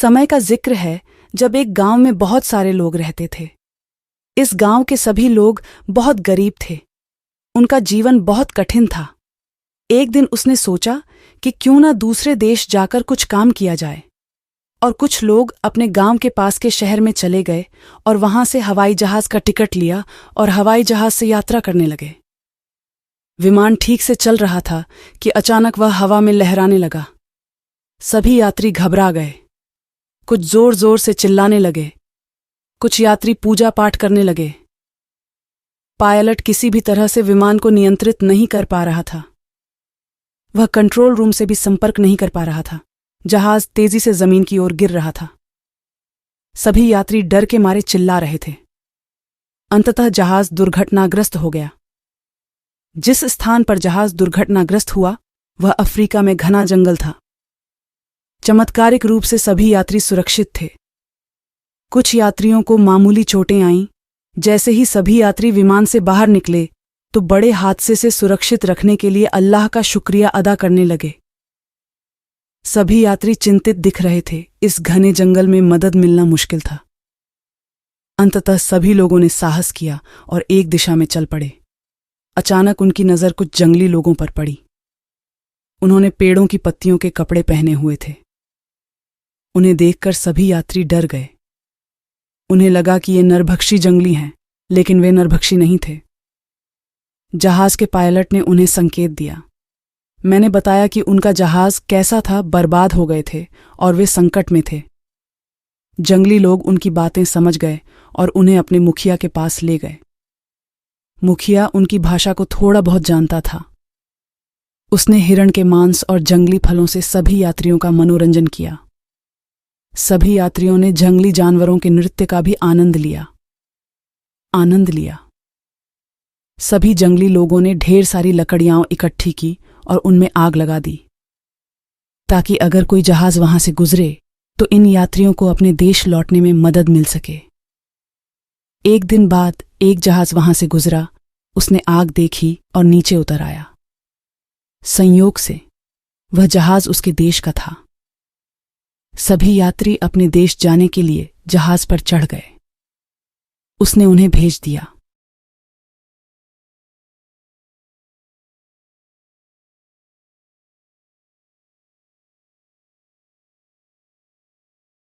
समय का जिक्र है जब एक गांव में बहुत सारे लोग रहते थे। इस गांव के सभी लोग बहुत गरीब थे। उनका जीवन बहुत कठिन था। एक दिन उसने सोचा कि क्यों ना दूसरे देश जाकर कुछ काम किया जाए, और कुछ लोग अपने गांव के पास के शहर में चले गए और वहां से हवाई जहाज का टिकट लिया और हवाई जहाज से यात्रा करने लगे। विमान ठीक से चल रहा था कि अचानक वह हवा में लहराने लगा। सभी यात्री घबरा गए। कुछ जोर जोर से चिल्लाने लगे, कुछ यात्री पूजा पाठ करने लगे। पायलट किसी भी तरह से विमान को नियंत्रित नहीं कर पा रहा था। वह कंट्रोल रूम से भी संपर्क नहीं कर पा रहा था। जहाज तेजी से जमीन की ओर गिर रहा था। सभी यात्री डर के मारे चिल्ला रहे थे। अंततः जहाज दुर्घटनाग्रस्त हो गया। जिस स्थान पर जहाज दुर्घटनाग्रस्त हुआ वह अफ्रीका में घना जंगल था। चमत्कारिक रूप से सभी यात्री सुरक्षित थे। कुछ यात्रियों को मामूली चोटें आईं। जैसे ही सभी यात्री विमान से बाहर निकले तो बड़े हादसे से सुरक्षित रखने के लिए अल्लाह का शुक्रिया अदा करने लगे। सभी यात्री चिंतित दिख रहे थे। इस घने जंगल में मदद मिलना मुश्किल था। अंततः सभी लोगों ने साहस किया और एक दिशा में चल पड़े। अचानक उनकी नज़र कुछ जंगली लोगों पर पड़ी। उन्होंने पेड़ों की पत्तियों के कपड़े पहने हुए थे। उन्हें देखकर सभी यात्री डर गए। उन्हें लगा कि ये नरभक्षी जंगली हैं, लेकिन वे नरभक्षी नहीं थे। जहाज के पायलट ने उन्हें संकेत दिया। मैंने बताया कि उनका जहाज कैसा था, बर्बाद हो गए थे और वे संकट में थे। जंगली लोग उनकी बातें समझ गए और उन्हें अपने मुखिया के पास ले गए। मुखिया उनकी भाषा को थोड़ा बहुत जानता था। उसने हिरण के मांस और जंगली फलों से सभी यात्रियों का मनोरंजन किया। सभी यात्रियों ने जंगली जानवरों के नृत्य का भी आनंद लिया। सभी जंगली लोगों ने ढेर सारी लकड़ियां इकट्ठी की और उनमें आग लगा दी, ताकि अगर कोई जहाज वहां से गुजरे तो इन यात्रियों को अपने देश लौटने में मदद मिल सके। एक दिन बाद एक जहाज वहां से गुजरा। उसने आग देखी और नीचे उतर आया। संयोग से वह जहाज उसके देश का था। सभी यात्री अपने देश जाने के लिए जहाज पर चढ़ गए। उसने उन्हें भेज दिया।